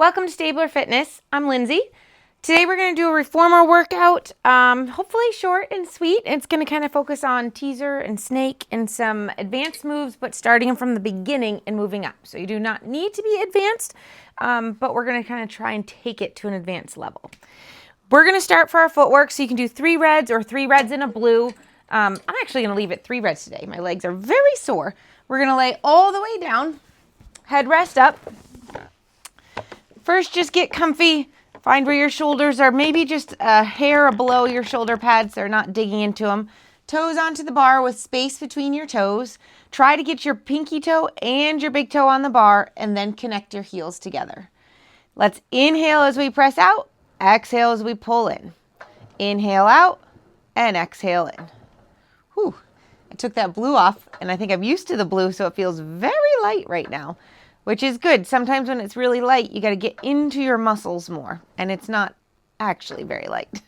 Welcome to Stabler Fitness. I'm Lindsay. Today we're going to do a reformer workout, hopefully short and sweet. It's going to kind of focus on teaser and snake and some advanced moves, but starting from the beginning and moving up. So you do not need to be advanced, but we're going to kind of try and take it to an advanced level. We're going to start for our footwork, so you can do 3 reds or 3 reds in a blue. I'm actually going to leave it 3 reds today. My legs are very sore. We're going to lay all the way down, head rest up. First, just get comfy. Find where your shoulders are, maybe just a hair below your shoulder pads. They're not digging into them. Toes onto the bar with space between your toes. Try to get your pinky toe and your big toe on the bar and then connect your heels together. Let's inhale as we press out. Exhale as we pull in. Inhale out and exhale in. Whew. I took that blue off and I think I'm used to the blue, so it feels very light right now, which is good. Sometimes when it's really light, you got to get into your muscles more, and it's not actually very light.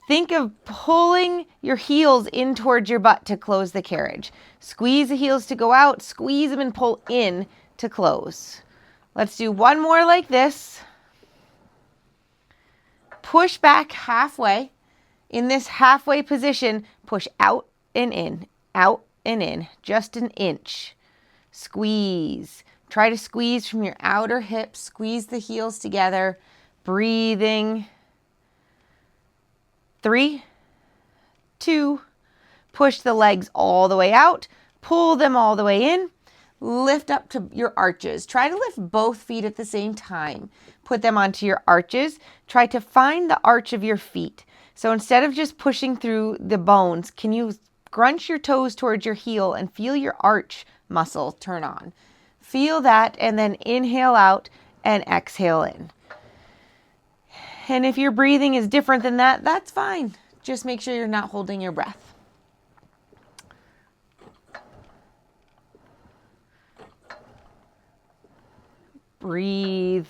Think of pulling your heels in towards your butt to close the carriage. Squeeze the heels to go out, squeeze them and pull in to close. Let's do one more like this. Push back halfway. In this halfway position, push out and in, just an inch. Squeeze. Try to squeeze from your outer hips. Squeeze the heels together. Breathing. 3, 2. Push the legs all the way out. Pull them all the way in. Lift up to your arches. Try to lift both feet at the same time. Put them onto your arches. Try to find the arch of your feet. So instead of just pushing through the bones, can you scrunch your toes towards your heel and feel your arch muscle turn on? Feel that, and then inhale out and exhale in. And if your breathing is different than that, that's fine. Just make sure you're not holding your breath. Breathe.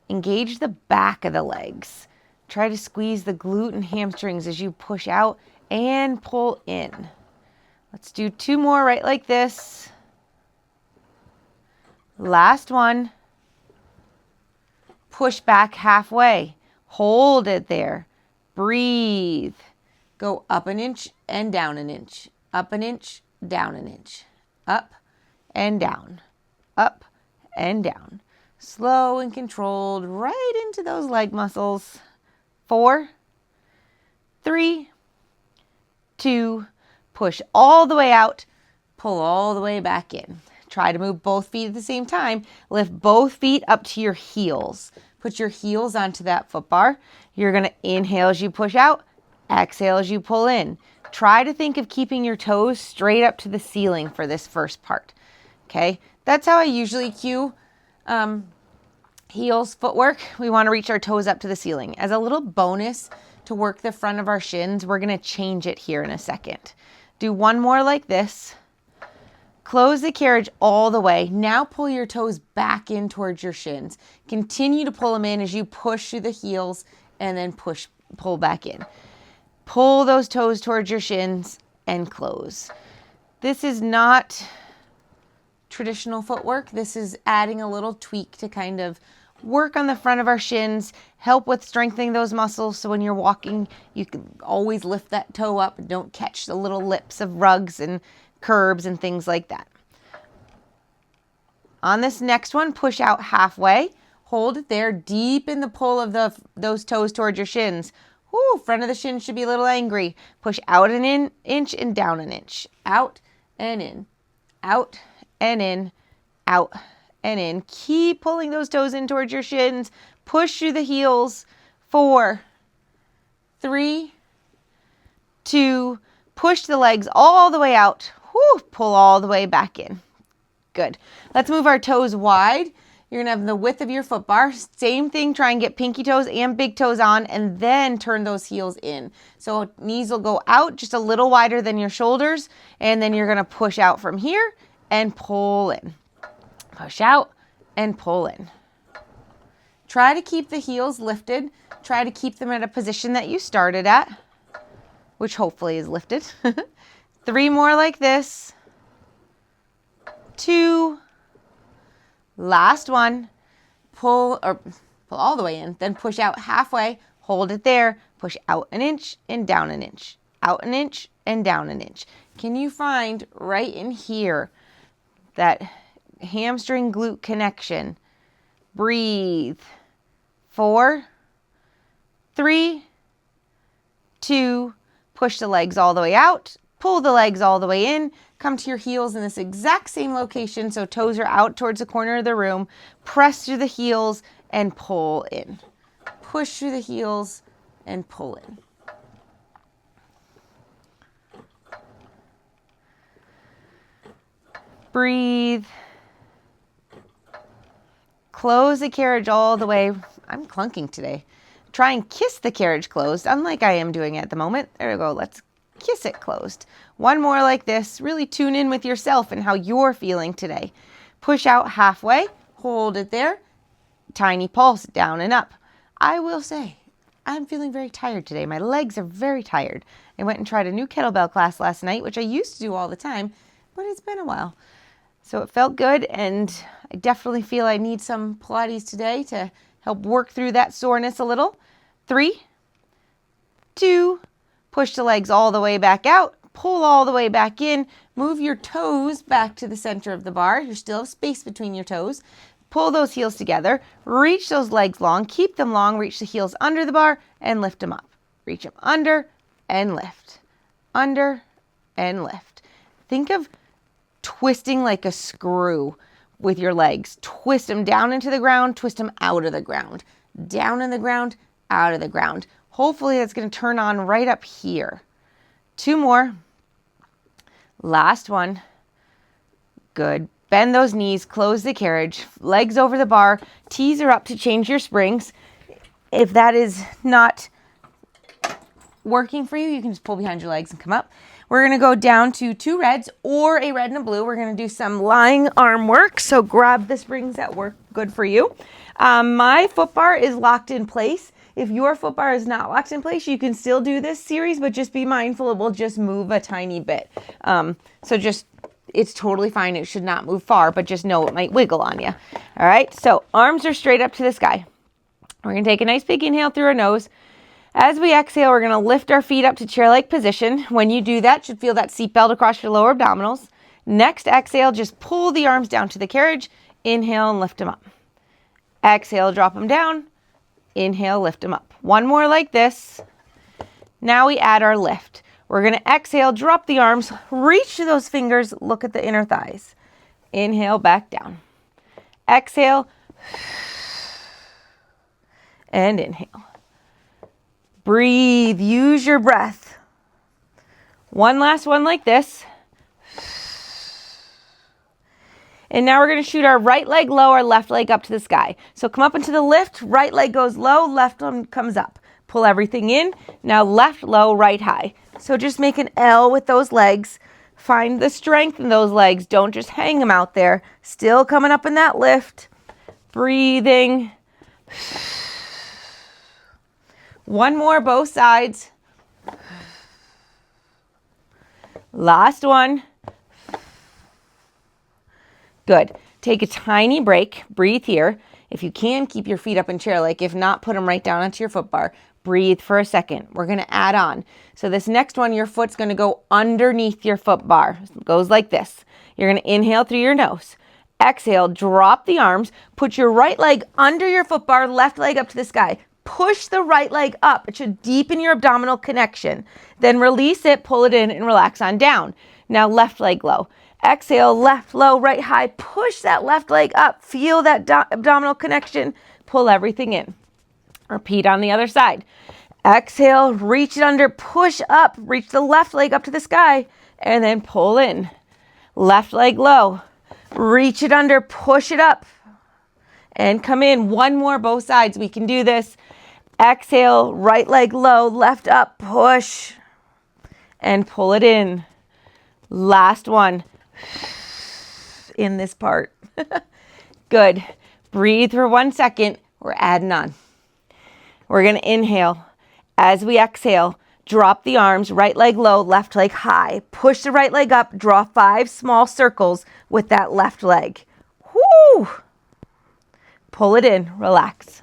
Engage the back of the legs. Try to squeeze the glute and hamstrings as you push out and pull in. Let's do 2 more right like this. Last one. Push back halfway. Hold it there. Breathe. Go up an inch and down an inch. Up an inch, down an inch. Up and down. Up and down. Slow and controlled right into those leg muscles. 4, 3, 2, push all the way out, pull all the way back in. Try to move both feet at the same time. Lift both feet up to your heels. Put your heels onto that foot bar. You're going to inhale as you push out, exhale as you pull in. Try to think of keeping your toes straight up to the ceiling for this first part. Okay, that's how I usually cue heels footwork. We want to reach our toes up to the ceiling. As a little bonus to work the front of our shins, we're going to change it here in a second. Do 1 more like this. Close the carriage all the way. Now pull your toes back in towards your shins. Continue to pull them in as you push through the heels and then pull back in. Pull those toes towards your shins and close. This is not traditional footwork. This is adding a little tweak to kind of work on the front of our shins, help with strengthening those muscles, so when you're walking, you can always lift that toe up and don't catch the little lips of rugs and curbs and things like that. On this next one, push out halfway. Hold it there. Deepen the pull of those toes towards your shins. Whoo, front of the shin should be a little angry. Push out an inch and down an inch. Out and in. Out and in. Out and in. Keep pulling those toes in towards your shins. Push through the heels. 4, 3, 2, push the legs all the way out. Whew, pull all the way back in. Good. Let's move our toes wide. You're going to have the width of your foot bar. Same thing, try and get pinky toes and big toes on, and then turn those heels in. So knees will go out just a little wider than your shoulders, and then you're going to push out from here and pull in. Push out and pull in. Try to keep the heels lifted. Try to keep them at a position that you started at, which hopefully is lifted. 3 more like this. 2. Last one. pull all the way in, then push out halfway, hold it there, push out an inch and down an inch, out an inch and down an inch. Can you find right in here that hamstring glute connection? Breathe. 4, 3, 2, push the legs all the way out, pull the legs all the way in, come to your heels in this exact same location so toes are out towards the corner of the room, press through the heels and pull in. Push through the heels and pull in. Breathe. Close the carriage all the way. I'm clunking today. Try and kiss the carriage closed, unlike I am doing at the moment. There we go. Let's kiss it closed. One more like this. Really tune in with yourself and how you're feeling today. Push out halfway. Hold it there. Tiny pulse down and up. I will say, I'm feeling very tired today. My legs are very tired. I went and tried a new kettlebell class last night, which I used to do all the time, but it's been a while. So it felt good, and I definitely feel I need some Pilates today to help work through that soreness a little. 3, 2, push the legs all the way back out, pull all the way back in, move your toes back to the center of the bar. You still have space between your toes. Pull those heels together, reach those legs long, keep them long, reach the heels under the bar and lift them up. Reach them under and lift, under and lift. Think of twisting like a screw with your legs. Twist them down into the ground, twist them out of the ground. Down in the ground, out of the ground. Hopefully that's going to turn on right up here. 2 more. Last one. Good. Bend those knees, close the carriage, legs over the bar, tees are up to change your springs. If that is not working for you, you can just pull behind your legs and come up. We're going to go down to 2 reds or a red and a blue. We're going to do some lying arm work. So grab the springs that work good for you. My foot bar is locked in place. If your foot bar is not locked in place, you can still do this series, but just be mindful it will just move a tiny bit. It's totally fine. It should not move far, but just know it might wiggle on you. All right. So arms are straight up to the sky. We're going to take a nice big inhale through our nose. As we exhale, we're going to lift our feet up to chair-like position. When you do that, you should feel that seatbelt across your lower abdominals. Next exhale, just pull the arms down to the carriage. Inhale and lift them up. Exhale, drop them down. Inhale, lift them up. One more like this. Now we add our lift. We're going to exhale, drop the arms, reach to those fingers, look at the inner thighs. Inhale, back down. Exhale, and inhale. Breathe, use your breath. One last one like this. And now we're going to shoot our right leg low, our left leg up to the sky. So come up into the lift, right leg goes low, left one comes up. Pull everything in. Now left low, right high. So just make an L with those legs. Find the strength in those legs. Don't just hang them out there. Still coming up in that lift. Breathing. One more, both sides. Last one. Good. Take a tiny break. Breathe here. If you can, keep your feet up in chair. Like if not, put them right down onto your foot bar. Breathe for a second. We're going to add on. So this next one, your foot's going to go underneath your foot bar. It goes like this. You're going to inhale through your nose. Exhale, drop the arms. Put your right leg under your foot bar, left leg up to the sky. Push the right leg up. It should deepen your abdominal connection. Then release it, pull it in, and relax on down. Now left leg low. Exhale, left low, right high. Push that left leg up. Feel that abdominal connection. Pull everything in. Repeat on the other side. Exhale, reach it under, push up, reach the left leg up to the sky, and then pull in. Left leg low. Reach it under, push it up, and come in. One more, both sides. We can do this. Exhale, right leg low, left up, push, and pull it in. Last one in this part. Good. Breathe for 1 second. We're adding on. We're going to inhale. As we exhale, drop the arms, right leg low, left leg high. Push the right leg up. Draw 5 small circles with that left leg. Whoo! Pull it in, relax.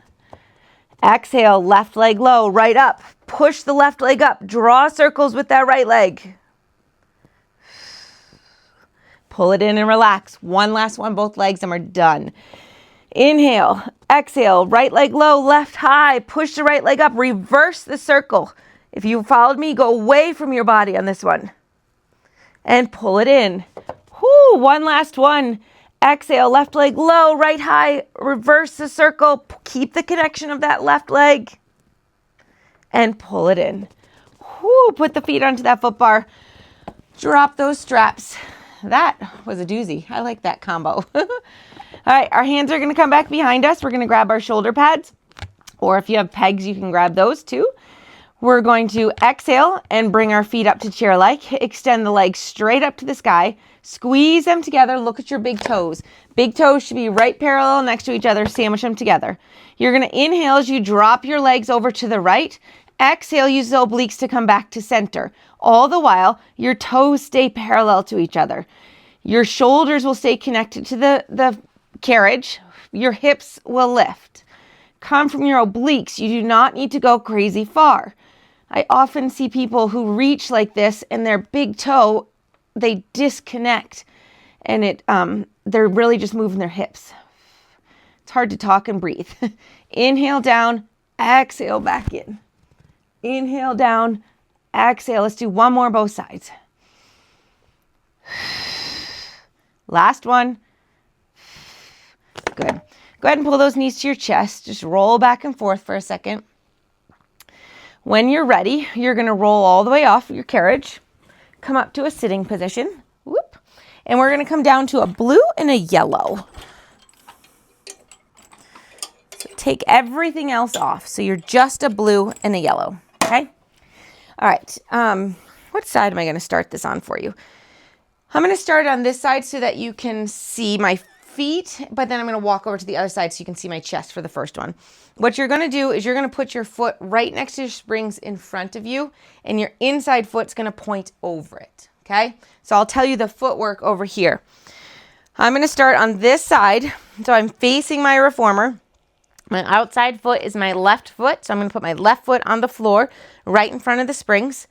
Exhale, left leg low, right up. Push the left leg up. Draw circles with that right leg. Pull it in and relax. One last one, both legs, and we're done. Inhale, exhale, right leg low, left high. Push the right leg up, reverse the circle. If you followed me, go away from your body on this one. And pull it in. Whoo, one last one. Exhale, left leg low, right high, reverse the circle. Keep the connection of that left leg. And pull it in. Whoo, put the feet onto that foot bar. Drop those straps. That was a doozy. I like that combo. All right, our hands are going to come back behind us. We're going to grab our shoulder pads. Or if you have pegs, you can grab those too. We're going to exhale and bring our feet up to chair-like. Extend the legs straight up to the sky. Squeeze them together. Look at your big toes. Big toes should be right parallel next to each other. Sandwich them together. You're going to inhale as you drop your legs over to the right. Exhale, use the obliques to come back to center. All the while, your toes stay parallel to each other. Your shoulders will stay connected to the carriage. Your hips will lift. Come from your obliques. You do not need to go crazy far. I often see people who reach like this and their big toe, they disconnect and they're really just moving their hips. It's hard to talk and breathe. Inhale down, exhale back in. Inhale down, exhale. Let's do one more both sides. Last one. Good. Go ahead and pull those knees to your chest. Just roll back and forth for a second. When you're ready, you're going to roll all the way off your carriage. Come up to a sitting position. Whoop. And we're going to come down to a blue and a yellow. So take everything else off. So you're just a blue and a yellow. Okay? All right. What side am I going to start this on for you? I'm going to start on this side so that you can see my feet, but then I'm going to walk over to the other side so you can see my chest for the first one. What you're going to do is you're going to put your foot right next to your springs in front of you, and your inside foot's going to point over it. Okay? So I'll tell you the footwork over here. I'm going to start on this side. So I'm facing my reformer. My outside foot is my left foot. So I'm going to put my left foot on the floor right in front of the springs.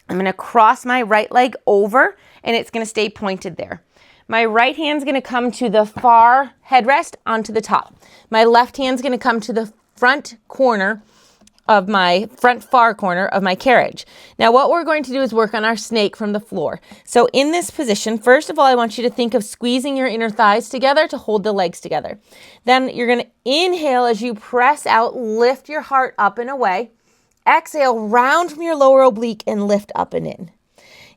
I'm going to cross my right leg over, and it's going to stay pointed there. My right hand's going to come to the far headrest onto the top. My left hand's going to come to the front far corner of my carriage. Now what we're going to do is work on our snake from the floor. So in this position, first of all, I want you to think of squeezing your inner thighs together to hold the legs together. Then you're going to inhale as you press out, lift your heart up and away. Exhale, round from your lower oblique and lift up and in.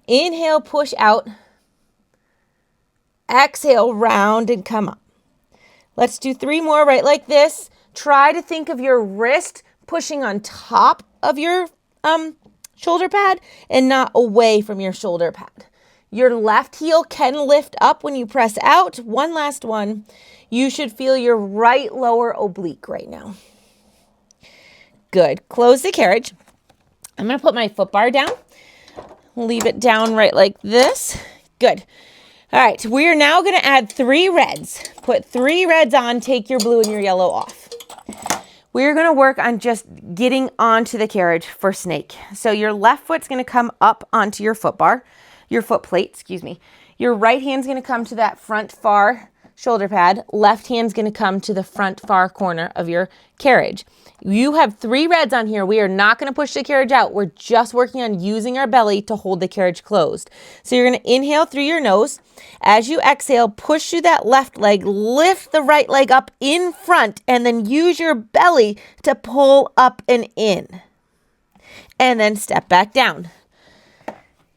Inhale, push out. Exhale, round and come up. Let's do 3 more right like this. Try to think of your wrist pushing on top of your shoulder pad and not away from your shoulder pad. Your left heel can lift up when you press out. One last one. You should feel your right lower oblique right now. Good. Close the carriage. I'm going to put my foot bar down. Leave it down right like this. Good. All right, we are now going to add 3 reds. Put 3 reds on, take your blue and your yellow off. We're going to work on just getting onto the carriage for snake. So your left foot's going to come up onto your foot plate, excuse me. Your right hand's going to come to that front far shoulder pad. Left hand's going to come to the front far corner of your carriage. You have 3 reds on here. We are not going to push the carriage out. We're just working on using our belly to hold the carriage closed. So you're going to inhale through your nose. As you exhale, push through that left leg, lift the right leg up in front, and then use your belly to pull up and in. And then step back down.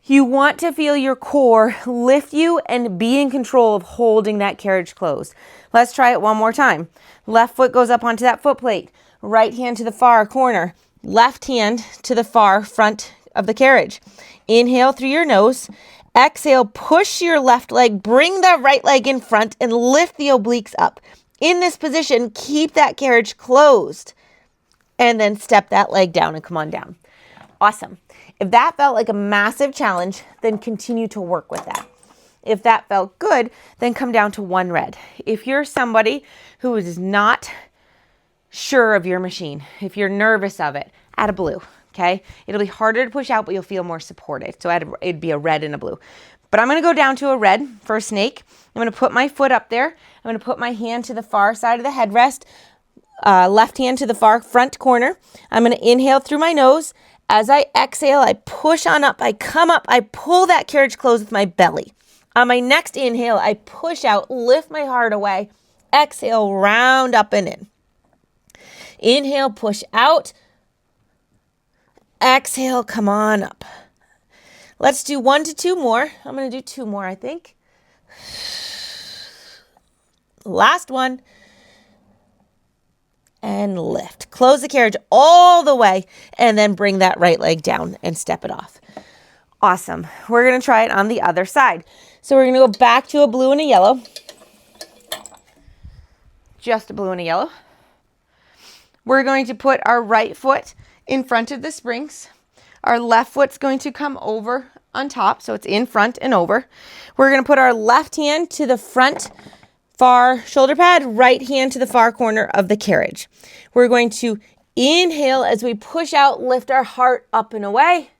You want to feel your core lift you and be in control of holding that carriage closed. Let's try it one more time. Left foot goes up onto that foot plate. Right hand to the far corner. Left hand to the far front of the carriage. Inhale through your nose. Exhale, push your left leg. Bring that right leg in front and lift the obliques up. In this position, keep that carriage closed. And then step that leg down and come on down. Awesome. If that felt like a massive challenge, then continue to work with that. If that felt good, then come down to 1 red. If you're somebody who is not sure of your machine, if you're nervous of it, add a blue, okay? It'll be harder to push out, but you'll feel more supported. So it'd be a red and a blue. But I'm going to go down to a red for a snake. I'm going to put my foot up there. I'm going to put my hand to the far side of the headrest, left hand to the far front corner. I'm going to inhale through my nose. As I exhale, I push on up. I come up. I pull that carriage close with my belly. On my next inhale, I push out, lift my heart away. Exhale, round up and in. Inhale, push out. Exhale, come on up. Let's do 1 to 2 more. I'm going to do 2 more, I think. Last one. And lift. Close the carriage all the way and then bring that right leg down and step it off. Awesome. We're going to try it on the other side. So we're going to go back to a blue and a yellow. Just a blue and a yellow. We're going to put our right foot in front of the springs. Our left foot's going to come over on top, so it's in front and over. We're going to put our left hand to the front far shoulder pad, right hand to the far corner of the carriage. We're going to inhale as we push out, lift our heart up and away.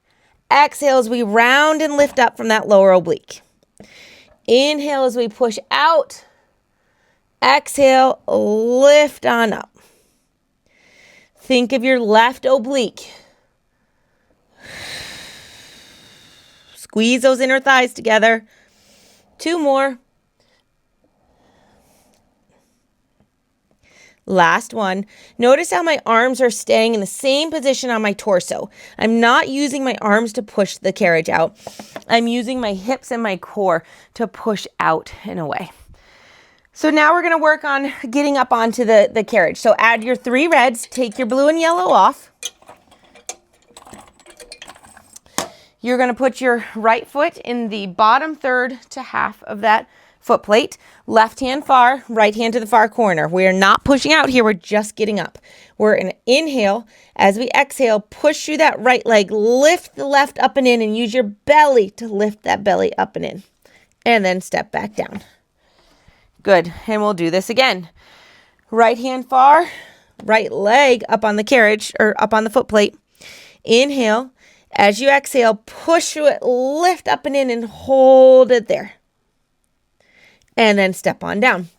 Exhale as we round and lift up from that lower oblique. Inhale as we push out. Exhale, lift on up. Think of your left oblique. Squeeze those inner thighs together. 2 more. Last one. Notice how my arms are staying in the same position on my torso. I'm not using my arms to push the carriage out. I'm using my hips and my core to push out and away. So now we're going to work on getting up onto the carriage. So add your 3 reds, take your blue and yellow off. You're going to put your right foot in the bottom third to half of that foot plate. Left hand far, right hand to the far corner. We are not pushing out here. We're just getting up. We're going to inhale. As we exhale, push through that right leg. Lift the left up and in and use your belly to lift that belly up and in. And then step back down. Good. And we'll do this again. Right hand far, right leg up on the carriage or up on the foot plate. Inhale. As you exhale, push through it, lift up and in and hold it there. And then step on down.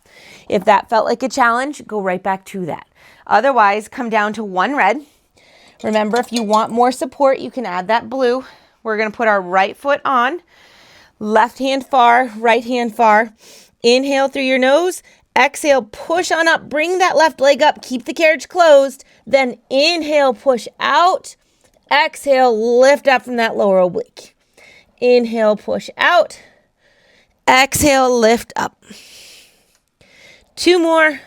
If that felt like a challenge, go right back to that. Otherwise, come down to 1 red. Remember, if you want more support, you can add that blue. We're going to put our right foot on. Left hand far, right hand far. Inhale through your nose. Exhale, push on up. Bring that left leg up. Keep the carriage closed. Then inhale, push out. Exhale, lift up from that lower oblique. Inhale, push out. Exhale, lift up. 2 more.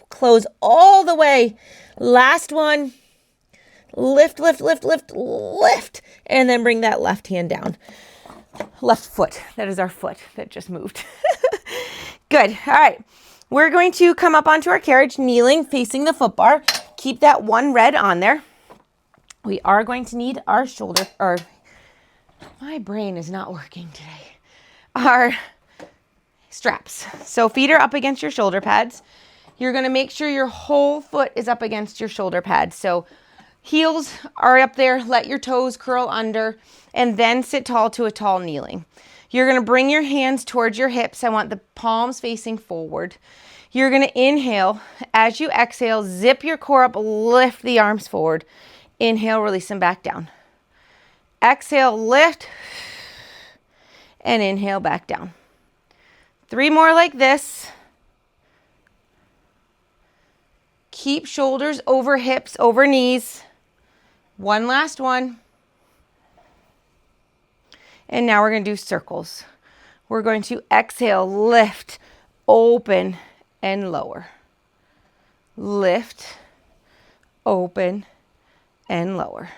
Close all the way. Last one. Lift, lift, lift, lift, lift. And then bring that left hand down. Left foot. That is our foot that just moved. Good. All right. We're going to come up onto our carriage, kneeling, facing the foot bar. Keep that 1 red on there. We are going to need our shoulder, or my brain is not working today. Our straps. So feet are up against your shoulder pads. You're going to make sure your whole foot is up against your shoulder pads. So heels are up there. Let your toes curl under and then sit tall to a tall kneeling. You're going to bring your hands towards your hips. I want the palms facing forward. You're going to inhale. As you exhale, zip your core up, lift the arms forward. Inhale, release them back down. Exhale, lift, and inhale back down. 3 more like this. Keep shoulders over hips, over knees. 1 last one. And now we're going to do circles. We're going to exhale, lift, open, and lower. Lift, open, and lower.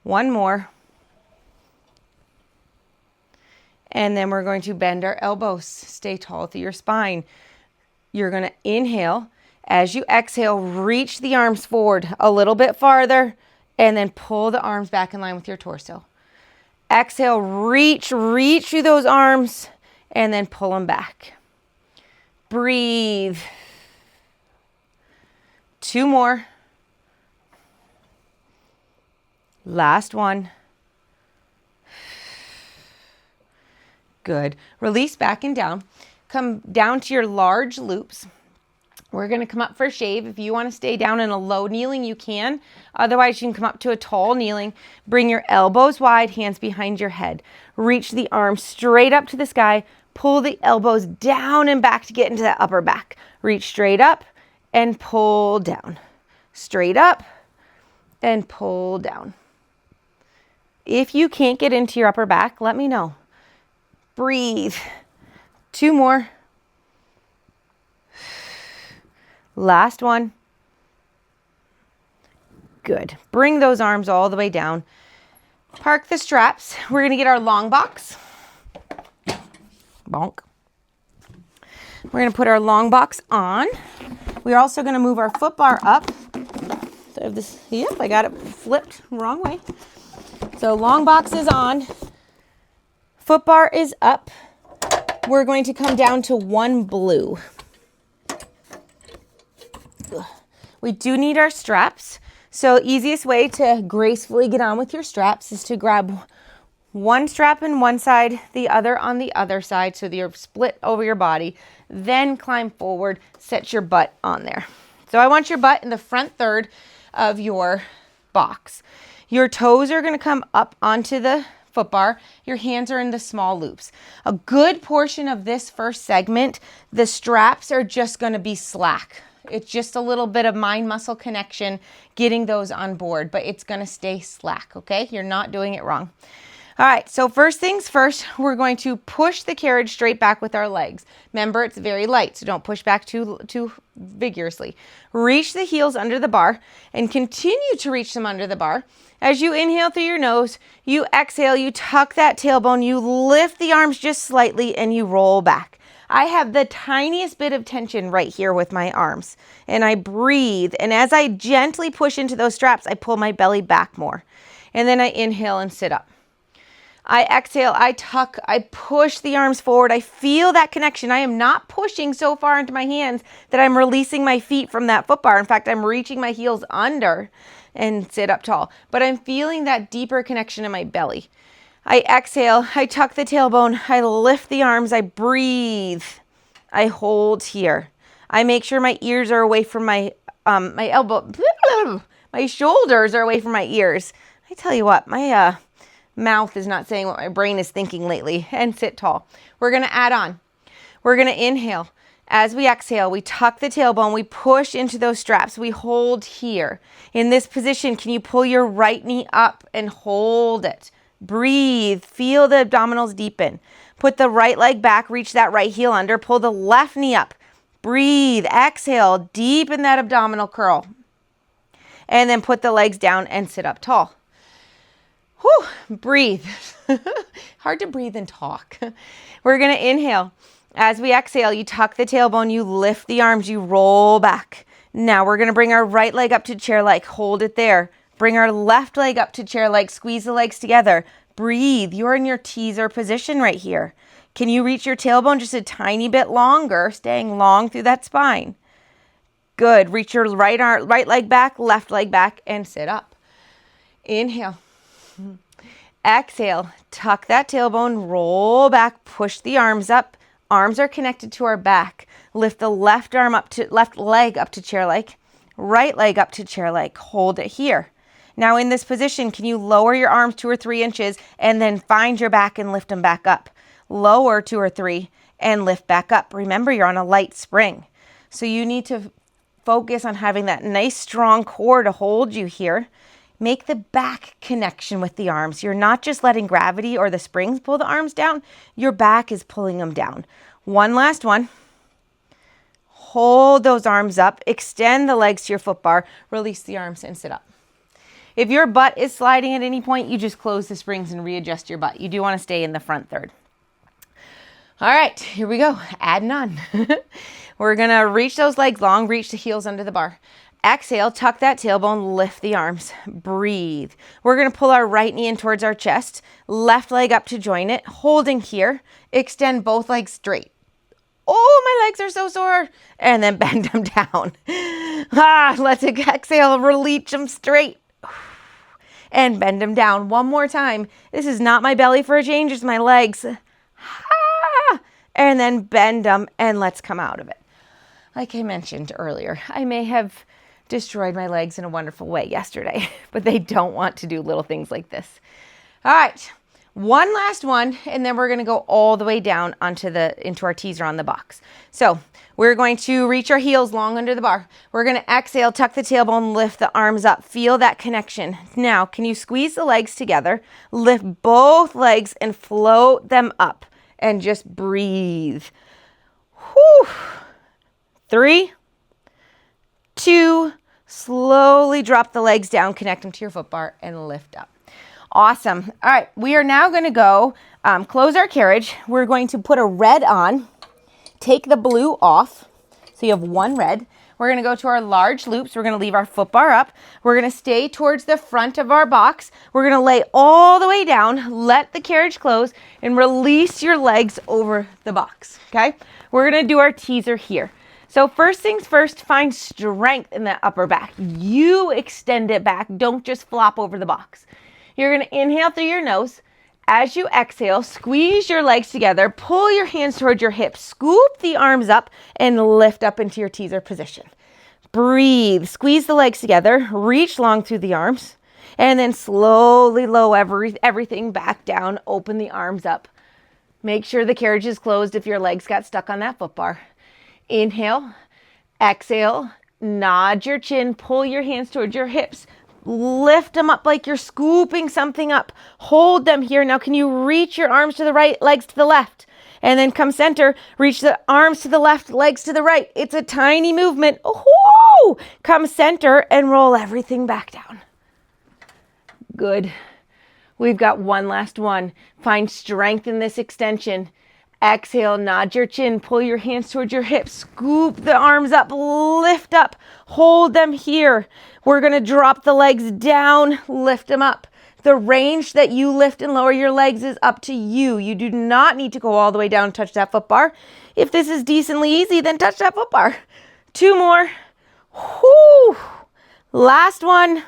1 more. And then we're going to bend our elbows. Stay tall through your spine. You're going to inhale. As you exhale, reach the arms forward a little bit farther and then pull the arms back in line with your torso. Exhale, reach through those arms and then pull them back. Breathe. 2 more. Last one. Good. Release back and down. Come down to your large loops. We're going to come up for a shave. If you want to stay down in a low kneeling, you can. Otherwise, you can come up to a tall kneeling. Bring your elbows wide, hands behind your head. Reach the arms straight up to the sky. Pull the elbows down and back to get into that upper back. Reach straight up and pull down. Straight up and pull down. If you can't get into your upper back, let me know. Breathe. 2 more. Last one. Good. Bring those arms all the way down. Park the straps. We're going to get our long box. Bonk. We're going to put our long box on. We're also going to move our foot bar up. So I have this, yep, I got it flipped wrong way. So long box is on. Foot bar is up. We're going to come down to 1 blue. We do need our straps. So easiest way to gracefully get on with your straps is to grab one strap on one side, the other on the other side, so you're split over your body. Then climb forward, set your butt on there. So I want your butt in the front third of your box. Your toes are going to come up onto the foot bar. Your hands are in the small loops. A good portion of this first segment, the straps are just going to be slack. It's just a little bit of mind muscle connection, getting those on board, but it's going to stay slack, okay? You're not doing it wrong. All right, so first things first, we're going to push the carriage straight back with our legs. Remember, it's very light, so don't push back too vigorously. Reach the heels under the bar and continue to reach them under the bar. As you inhale through your nose, you exhale, you tuck that tailbone, you lift the arms just slightly, and you roll back. I have the tiniest bit of tension right here with my arms, and I breathe. And as I gently push into those straps, I pull my belly back more. And then I inhale and sit up. I exhale, I tuck, I push the arms forward. I feel that connection. I am not pushing so far into my hands that I'm releasing my feet from that foot bar. In fact, I'm reaching my heels under and sit up tall. But I'm feeling that deeper connection in my belly. I exhale, I tuck the tailbone, I lift the arms, I breathe. I hold here. I make sure my ears are away from my elbow. My shoulders are away from my ears. I tell you what, my mouth is not saying what my brain is thinking lately. And sit tall. We're going to add on. We're going to inhale. As we exhale, we tuck the tailbone, we push into those straps, we hold here. In this position, can you pull your right knee up and hold it? Breathe, feel the abdominals deepen. Put the right leg back, reach that right heel under, pull the left knee up. Breathe, exhale, deepen that abdominal curl. And then put the legs down and sit up tall. Whew, breathe. Hard to breathe and talk. We're going to inhale. As we exhale, you tuck the tailbone, you lift the arms, you roll back. Now we're going to bring our right leg up to chair-like, hold it there. Bring our left leg up to chair-like, squeeze the legs together. Breathe, you're in your teaser position right here. Can you reach your tailbone just a tiny bit longer, staying long through that spine? Good, reach your right leg back, left leg back, and sit up. Inhale. Exhale, tuck that tailbone, roll back, push the arms up. Arms are connected to our back. Lift the left leg up to chair-like, right leg up to chair-like. Hold it here. Now in this position, can you lower your arms 2 or 3 inches and then find your back and lift them back up? Lower 2 or 3 and lift back up. Remember, you're on a light spring. So you need to focus on having that nice strong core to hold you here. Make the back connection with the arms. You're not just letting gravity or the springs pull the arms down. Your back is pulling them down. One last one. Hold those arms up. Extend the legs to your foot bar. Release the arms and sit up. If your butt is sliding at any point, you just close the springs and readjust your butt. You do want to stay in the front third. All right, here we go. Adding on. We're going to reach those legs long, reach the heels under the bar. Exhale, tuck that tailbone, lift the arms, breathe. We're gonna pull our right knee in towards our chest, left leg up to join it, holding here, extend both legs straight. Oh, my legs are so sore. And then bend them down. Let's exhale, release them straight. And bend them down. One more time. This is not my belly for a change, it's my legs. And then bend them and let's come out of it. Like I mentioned earlier, I may have destroyed my legs in a wonderful way yesterday, but they don't want to do little things like this. All right, one last one, and then we're gonna go all the way down into our teaser on the box. So we're going to reach our heels long under the bar. We're gonna exhale, tuck the tailbone, lift the arms up, feel that connection. Now, can you squeeze the legs together, lift both legs and float them up and just breathe. Whew. 3, 2, slowly drop the legs down, connect them to your foot bar, and lift up. Awesome. All right, we are now going to go close our carriage. We're going to put a red on, take the blue off, so you have one red. We're going to go to our large loops. We're going to leave our foot bar up. We're going to stay towards the front of our box. We're going to lay all the way down, let the carriage close, and release your legs over the box, okay? We're going to do our teaser here. So first things first, find strength in the upper back. You extend it back. Don't just flop over the box. You're going to inhale through your nose. As you exhale, squeeze your legs together. Pull your hands towards your hips. Scoop the arms up and lift up into your teaser position. Breathe. Squeeze the legs together. Reach long through the arms. And then slowly lower everything back down. Open the arms up. Make sure the carriage is closed if your legs got stuck on that foot bar. Inhale, exhale, nod your chin, pull your hands towards your hips, lift them up like you're scooping something up. Hold them here. Now, can you reach your arms to the right, legs to the left? And then come center, reach the arms to the left, legs to the right. It's a tiny movement. Oh, come center and roll everything back down. Good. We've got one last one. Find strength in this extension. Exhale, nod your chin, pull your hands towards your hips, scoop the arms up, lift up, hold them here. We're going to drop the legs down, lift them up. The range that you lift and lower your legs is up to you. You do not need to go all the way down and touch that foot bar. If this is decently easy, then touch that foot bar. 2 more. Whoo! Last one.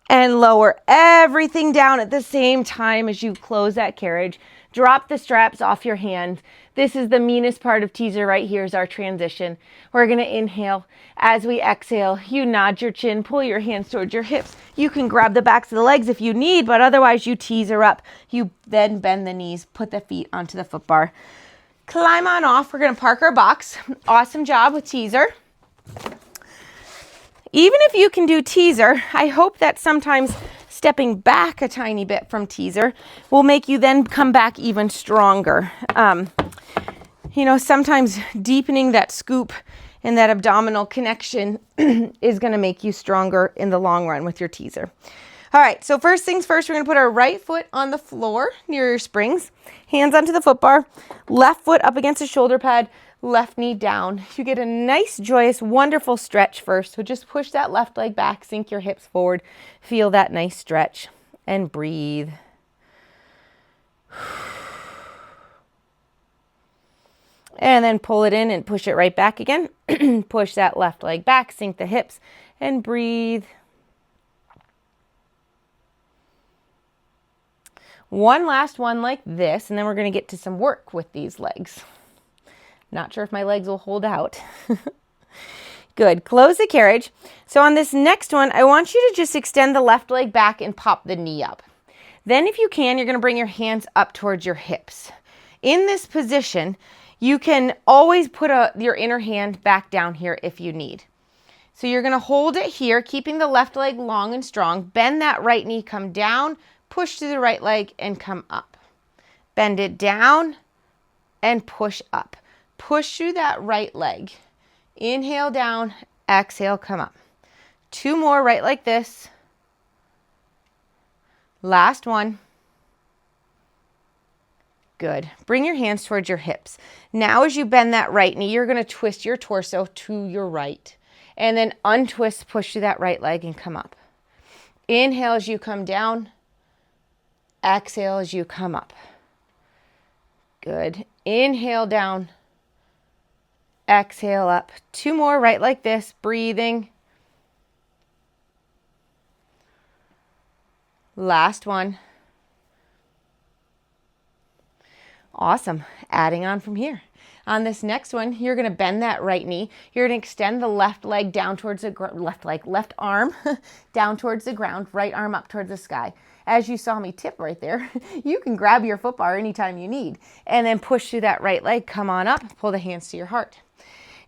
And lower everything down at the same time as you close that carriage. Drop the straps off your hands. This is the meanest part of teaser right here is our transition. We're going to inhale. As we exhale, you nod your chin, pull your hands towards your hips. You can grab the backs of the legs if you need, but otherwise you teaser up. You then bend the knees, put the feet onto the foot bar. Climb on off. We're going to park our box. Awesome job with teaser. Even if you can do teaser, I hope that sometimes stepping back a tiny bit from teaser will make you then come back even stronger. Sometimes deepening that scoop and that abdominal connection is going to make you stronger in the long run with your teaser. All right, so first things first, we're going to put our right foot on the floor near your springs, hands onto the foot bar, left foot up against the shoulder pad, left knee down. You get a nice, joyous, wonderful stretch first. So just push that left leg back, sink your hips forward, feel that nice stretch, and breathe. And then pull it in and push it right back again. Push that left leg back, sink the hips, and breathe. One last one like this, and then we're going to get to some work with these legs. Not sure if my legs will hold out. Good. Close the carriage. So on this next one, I want you to just extend the left leg back and pop the knee up. Then if you can, you're going to bring your hands up towards your hips. In this position, you can always put your inner hand back down here if you need. So you're going to hold it here, keeping the left leg long and strong. Bend that right knee, come down, push through the right leg and come up. Bend it down and push up. Push through that right leg. Inhale down, exhale, come up. 2 more right like this. Last one. Good. Bring your hands towards your hips. Now as you bend that right knee, you're going to twist your torso to your right. And then untwist, push through that right leg and come up. Inhale as you come down. Exhale as you come up. Good. Inhale down. Exhale up. 2 more, right like this, breathing. Last one. Awesome. Adding on from here. On this next one, you're going to bend that right knee. You're going to extend the left leg down towards the left arm down towards the ground, right arm up towards the sky. As you saw me tip right there, you can grab your foot bar anytime you need and then push through that right leg. Come on up, pull the hands to your heart.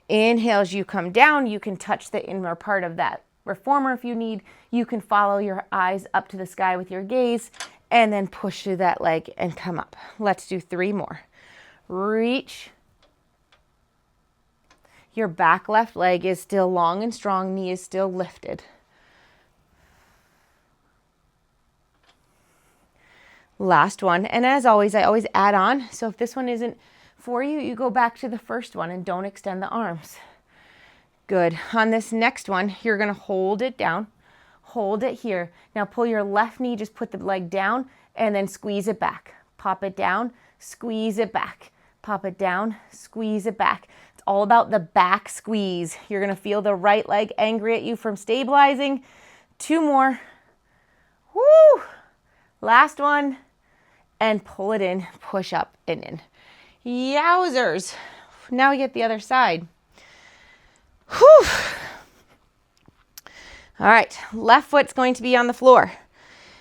Inhale as you come down, you can touch the inner part of that reformer if you need. You can follow your eyes up to the sky with your gaze and then push through that leg and come up. Let's do 3 more. Reach. Your back left leg is still long and strong, knee is still lifted. Last one, and as always, I always add on. So if this one isn't for you, you go back to the first one and don't extend the arms. Good. On this next one, you're going to hold it down. Hold it here. Now pull your left knee, just put the leg down and then squeeze it back. Pop it down, squeeze it back. Pop it down, squeeze it back. It's all about the back squeeze. You're going to feel the right leg angry at you from stabilizing. 2 more. Woo! Last one. And pull it in, push up and in. Yowzers. Now we get the other side. Whew. All right, left foot's going to be on the floor.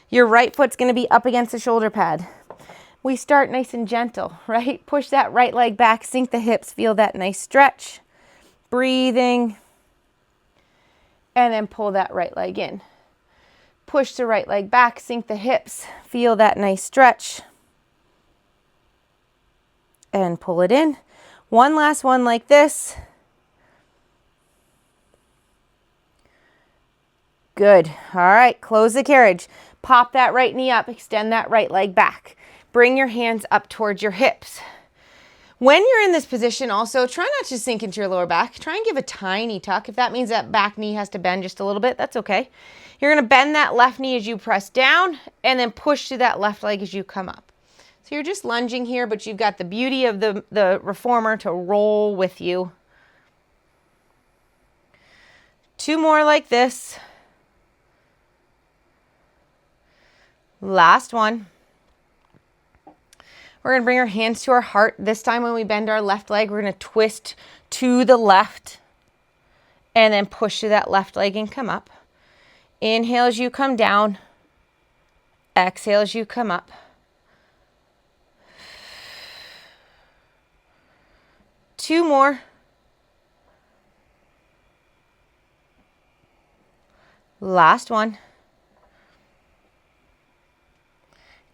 Your right foot's going to be up against the shoulder pad. We start nice and gentle, right? Push that right leg back, sink the hips, feel that nice stretch. Breathing. And then pull that right leg in. Push the right leg back, sink the hips, feel that nice stretch. And pull it in. One last one like this. Good. All right, close the carriage. Pop that right knee up, extend that right leg back. Bring your hands up towards your hips. When you're in this position also, try not to sink into your lower back. Try and give a tiny tuck. If that means that back knee has to bend just a little bit, that's okay. You're going to bend that left knee as you press down and then push through that left leg as you come up. So you're just lunging here, but you've got the beauty of the reformer to roll with you. 2 more like this. Last one. We're going to bring our hands to our heart. This time when we bend our left leg, we're going to twist to the left and then push through that left leg and come up. Inhale as you come down. Exhale as you come up. 2 more. Last one.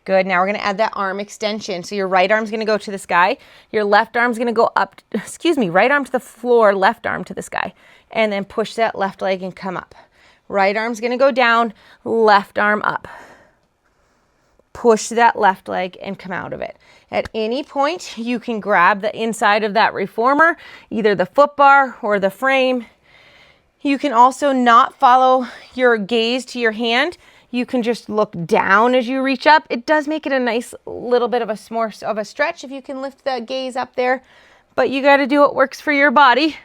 Good. Now we're going to add that arm extension. So your right arm's going to go to the sky. Your left arm's going to go up, right arm to the floor, left arm to the sky. And then push that left leg and come up. Right arm's going to go down, left arm up. Push that left leg and come out of it. At any point, you can grab the inside of that reformer, either the foot bar or the frame. You can also not follow your gaze to your hand. You can just look down as you reach up. It does make it a nice little bit of a stretch if you can lift the gaze up there, but you got to do what works for your body.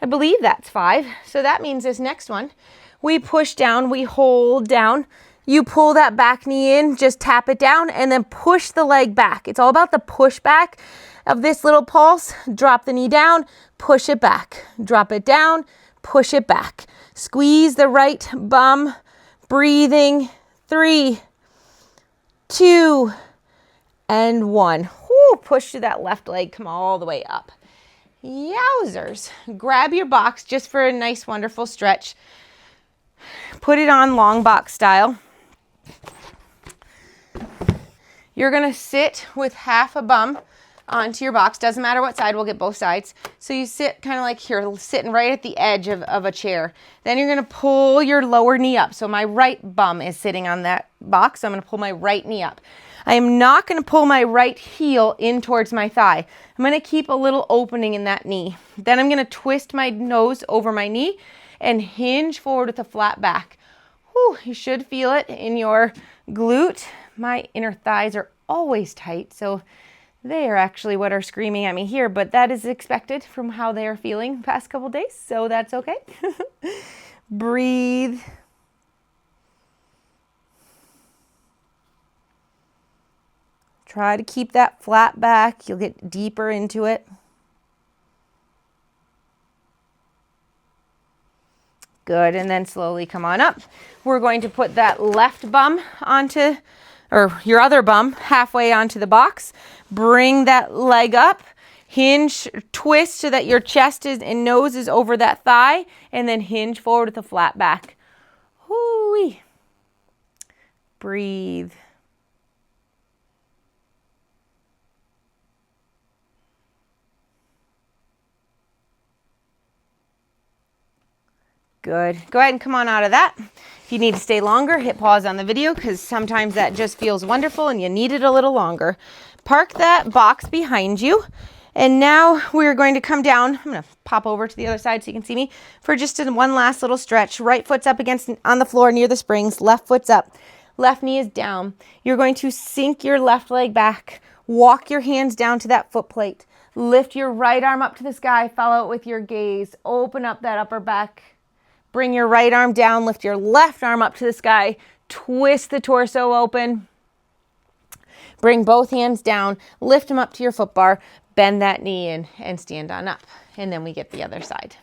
I believe that's 5. So that means this next one, we push down, we hold down. You pull that back knee in, just tap it down and then push the leg back. It's all about the push back of this little pulse. Drop the knee down, push it back. Drop it down, push it back. Squeeze the right bum. Breathing. 3, 2, and 1. Whoo, push to that left leg. Come all the way up. Yowzers. Grab your box just for a nice, wonderful stretch. Put it on long box style. You're going to sit with half a bum onto your box. Doesn't matter what side, we'll get both sides. So you sit kind of like here, sitting right at the edge of a chair. Then you're going to pull your lower knee up. So my right bum is sitting on that box. So I'm going to pull my right knee up. I am not going to pull my right heel in towards my thigh. I'm going to keep a little opening in that knee. Then I'm going to twist my nose over my knee and hinge forward with a flat back. Whew, you should feel it in your glute. My inner thighs are always tight, so they are actually what are screaming at me here, but that is expected from how they are feeling the past couple days, so that's okay. Breathe. Try to keep that flat back. You'll get deeper into it. Good, and then slowly come on up. We're going to put that left bum onto, or your other bum, halfway onto the box. Bring that leg up, hinge, twist so that your chest is and nose is over that thigh, and then hinge forward with a flat back. Whoo-wee. Breathe. Good. Go ahead and come on out of that. If you need to stay longer, hit pause on the video because sometimes that just feels wonderful and you need it a little longer. Park that box behind you. And now we're going to come down. I'm going to pop over to the other side so you can see me for just one last little stretch. Right foot's up against on the floor near the springs. Left foot's up. Left knee is down. You're going to sink your left leg back. Walk your hands down to that foot plate. Lift your right arm up to the sky. Follow it with your gaze. Open up that upper back. Bring your right arm down, lift your left arm up to the sky, twist the torso open. Bring both hands down, lift them up to your foot bar, bend that knee in and stand on up. And then we get the other side.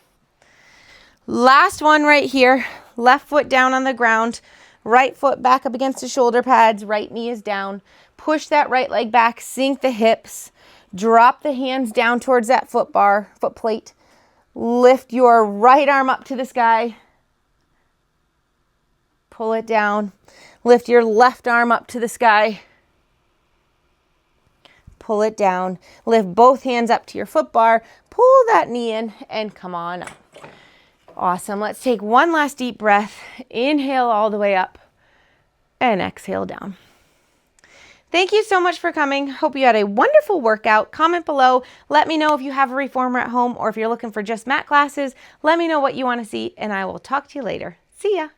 Last one right here, left foot down on the ground, right foot back up against the shoulder pads, right knee is down. Push that right leg back, sink the hips, drop the hands down towards that foot bar, foot plate. Lift your right arm up to the sky. Pull it down. Lift your left arm up to the sky. Pull it down. Lift both hands up to your foot bar. Pull that knee in and come on up. Awesome. Let's take one last deep breath. Inhale all the way up and exhale down. Thank you so much for coming. Hope you had a wonderful workout. Comment below. Let me know if you have a reformer at home or if you're looking for just mat classes. Let me know what you want to see and I will talk to you later. See ya.